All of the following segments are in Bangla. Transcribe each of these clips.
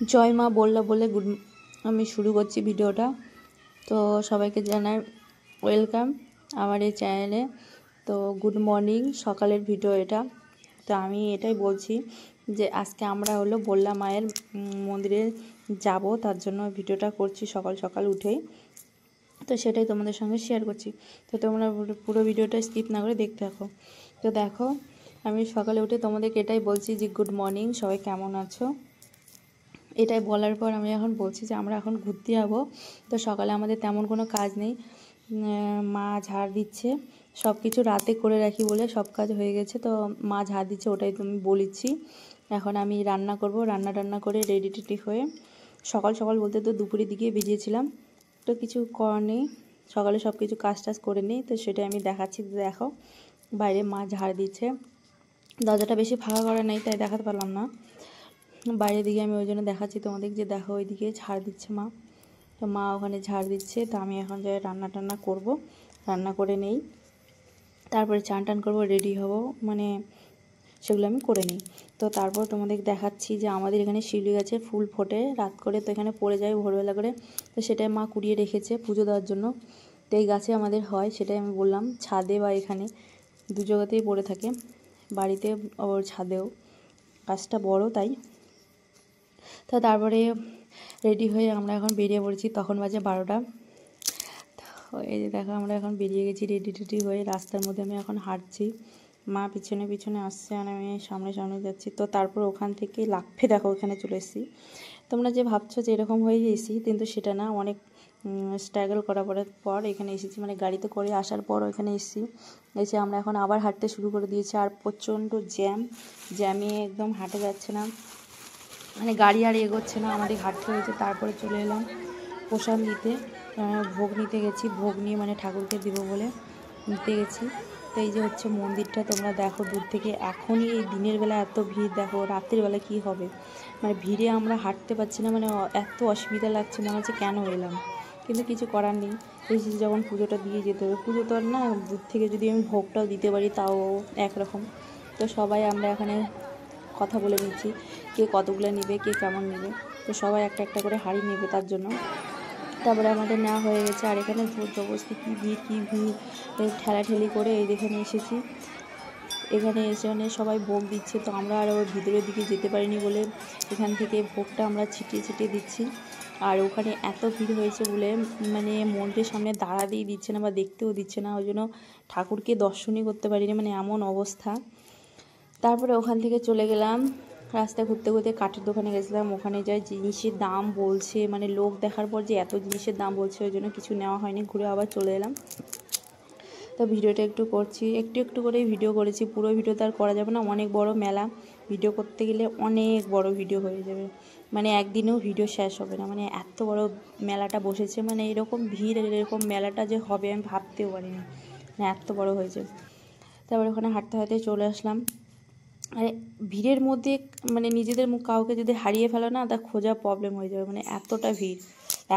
জয় মা বললা বলে আমি শুরু করছি ভিডিওটা। তো সবাইকে জানাই ওয়েলকাম আমার এই চ্যানেলে। তো গুড মর্নিং, সকালের ভিডিও এটা। তো আমি এটাই বলছি যে আজকে আমরা হলো বললা মায়ের মন্দিরে যাব, তার জন্য ভিডিওটা করছি সকাল সকাল উঠেই। তো সেটাই তোমাদের সঙ্গে শেয়ার করছি। তো তোমরা পুরো ভিডিওটা স্কিপ না করে দেখতে থাকো। তো দেখো, আমি সকালে উঠে তোমাদেরকে এটাই বলছি যে গুড মর্নিং, সবাই কেমন আছো। এটাই বলার পর আমি এখন বলছি যে আমরা এখন ঘুরতে যাবো। তো সকালে আমাদের তেমন কোনো কাজ নেই, মা ঝাড় দিচ্ছে, সব কিছু রাতে করে রাখি বলে সব কাজ হয়ে গেছে। তো মা ঝাড় দিচ্ছে, ওটাই তুমি বলেছি। এখন আমি রান্না করব, রান্না করে রেডি টেডি হয়ে সকাল সকাল বলতে তো দুপুরের দিকে বেরিয়েছিলাম। তো কিছু করার নেই, সকালে সব কিছু কাজ টাজ করে নিই। তো সেটাই আমি দেখাচ্ছি। দেখো বাইরে মা ঝাড় দিচ্ছে, দরজাটা বেশি ফাঁকা করা নেই তাই দেখাতে পারলাম না। বাইরের দিকে আমি ওই জন্য দেখাচ্ছি তোমাদের যে দেখো ওইদিকে ঝাড় দিচ্ছে মা। তো মা ওখানে ঝাড় দিচ্ছে। তো আমি এখন যাই রান্না টান্না করবো, রান্না করে নেই, তারপরে চান টান করবো, রেডি হব, মানে সেগুলো আমি করে নিই। তো তারপর তোমাদের দেখাচ্ছি যে আমাদের এখানে শিউলি গাছে ফুল ফোটে রাত করে, তো এখানে পড়ে যায় ভোরবেলা করে। তো সেটাই মা কুড়িয়ে রেখেছে পুজো দেওয়ার জন্য। তো এই গাছে আমাদের হয়, সেটাই আমি বললাম, ছাদে বা এখানে দু জায়গাতেই পড়ে থাকে, বাড়িতে ওর ছাদেও, গাছটা বড় তাই। তো তারপরে রেডি হয়ে আমরা এখন বেরিয়ে পড়েছি, তখন বাজে 12টা। এই যে দেখো আমরা এখন বেরিয়ে গেছি রেডি টেডি হয়ে, রাস্তার মধ্যে আমি এখন হাঁটছি, মা পিছনে পিছনে আসছে আর আমি সামনে সামনে যাচ্ছি। তো তারপর ওখান থেকে লাফে দেখো ওখানে চলে এসেছি। তোমরা যে ভাবছো যে এরকম হয়ে গেছি, কিন্তু সেটা না, অনেক স্ট্রাগল করার পর এখানে এসেছি, মানে গাড়িতে করে আসার পর এখানে এসেছি। এসে আমরা এখন আবার হাঁটতে শুরু করে দিয়েছি। আর প্রচণ্ড জ্যামে একদম হাঁটা যাচ্ছে না, মানে গাড়ি আর এগোচ্ছে না, আমাদের হাঁটতে হয়েছে। তারপরে চলে এলাম প্রসাদ নিতে, ভোগ নিতে গেছি, ভোগ নিয়ে মানে ঠাকুরকে দেবো বলে নিতে গেছি। তো এই যে হচ্ছে মন্দিরটা, তোমরা দেখো দূর থেকে। এখনই এই দিনের বেলা এত ভিড়, দেখো রাতের বেলা কি হবে, মানে ভিড়ে আমরা হাঁটতে পারছি না, মানে এত অসুবিধা লাগছে, মনে হচ্ছে কেন এলাম, কিন্তু কিছু করার নেই। এসেছি যখন পুজোটা দিয়ে যেতে হবে, পুজো তো আর না, দূর থেকে যদি আমি ভোগটাও দিতে পারি তাও একরকম। তো সবাই আমরা এখানে কথা বলে নিচ্ছি কে কতগুলো নেবে, কে কেমন নেবে। তো সবাই একটা একটা করে হাঁড়ি নেবে তার জন্য। তারপরে আমাদের নেওয়া হয়ে গেছে। আর এখানে জোর জবরদস্তি কী ভিড় ঠেলাঠেলি করে এই এখানে এসেছি। এখানে এসে মানে সবাই ভোগ দিচ্ছে, তো আমরা আর ওই ভিতরের দিকে যেতে পারিনি বলে এখান থেকে ভোগটা আমরা ছিটিয়ে দিচ্ছি। আর ওখানে এত ভিড় হয়েছে বলে মানে মন্দিরের সামনে দাঁড়াতেই দিচ্ছে না বা দেখতেও দিচ্ছে না, ওই জন্য ঠাকুরকে দর্শনই করতে পারিনি, মানে এমন অবস্থা। তারপরে ওখান থেকে চলে গেলাম, রাস্তায় ঘুরতে ঘুরতে কাঠের দোকানে গেছিলাম। ওখানে যাই জিনিসের দাম বলছে, মানে লোক দেখার পর যে এত জিনিসের দাম বলছে, ওই জন্য কিছু নেওয়া হয়নি, ঘুরে আবার চলে এলাম। তো ভিডিওটা একটু করছি, একটু করেই ভিডিও করেছি, পুরো ভিডিও তো আর করা যাবে না, অনেক বড় মেলা, ভিডিও করতে গেলে অনেক বড় ভিডিও হয়ে যাবে, মানে একদিনেও ভিডিও শেষ হবে না, মানে এত বড় মেলাটা বসেছে, মানে এরকম ভিড় এরকম মেলাটা যে হবে আমি ভাবতেও পারিনি, মানে এত বড় হয়েছে। তারপরে ওখানে হাঁটতে হাঁটতে চলে আসলাম। আর ভিড়ের মধ্যে মানে নিজেদের কাউকে যদি হারিয়ে ফেলো না, তা খোঁজা প্রবলেম হয়ে যাবে, মানে এতটা ভিড়।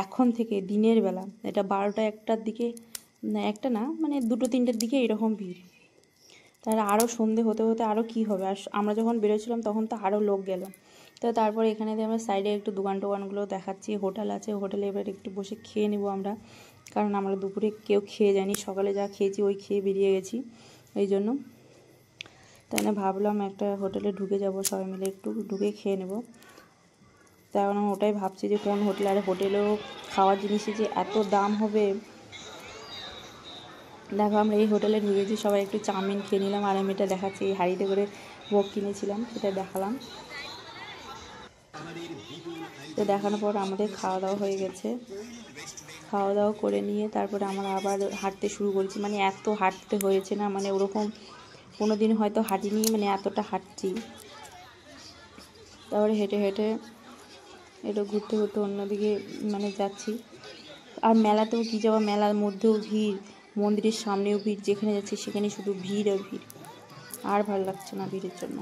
এখন থেকে দিনের বেলা, এটা 12টা 1টার দিকে, না একটা না, মানে 2টো 3টের দিকে এরকম ভিড়। তাহলে আরও সন্ধে হতে হতে আরও কী হবে। আর আমরা যখন বেরোছিলাম তখন তো আরও লোক গেল। তো তারপর এখানে আমরা সাইডে একটু দোকানগুলো দেখাচ্ছি, হোটেল আছে, হোটেলে এবার একটু বসে খেয়ে নেবো আমরা, কারণ আমরা দুপুরে কেউ খেয়ে যায়নি, সকালে যা খেয়েছি ওই খেয়ে বেরিয়ে গেছি, এই জন্য। তাই না ভাবলাম একটা হোটেলে ঢুকে যাব, সবাই মিলে একটু ঢুকে খেয়ে নেব। তাই আমি ওটাই ভাবছি যে কোন হোটেলে, আর হোটেলেও খাওয়ার জিনিসই যে এত দাম হবে। দেখো আমরা এই হোটেলে ঢুকেছি, সবাই একটু চাউমিন খেয়ে নিলাম, আর আমি এটা দেখাচ্ছি এই হাঁড়িতে করে ভোগ কিনেছিলাম, সেটা দেখালাম। তো দেখানোর পর আমাদের খাওয়া দাওয়া হয়ে গেছে, খাওয়া দাওয়া করে নিয়ে তারপরে আমরা আবার হাঁটতে শুরু করেছি, মানে এত হাঁটতে হয়েছে না, মানে ওরকম কোনো দিন হয়তো হাঁটিনি, মানে এতটা হাঁটছি। তারপরে হেঁটে হেঁটে একটু ঘুরতে ঘুরতে অন্যদিকে মানে যাচ্ছি। আর মেলাতেও কী যাওয়া, মেলার মধ্যেও ভিড়, মন্দিরের সামনেও ভিড়, যেখানে যাচ্ছি সেখানে শুধু ভিড় আর ভিড়, আর ভালো লাগছে না ভিড়ের জন্য।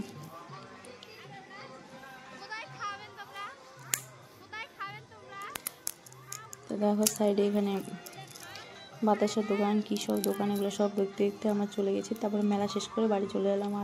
তো দেখো সাইডে এখানে বাতাসের দোকান, কী সব দোকান, এগুলো সব দেখতে দেখতে আমরা চলে গেছি। তারপরে মেলা শেষ করে বাড়ি চলে এলাম। আর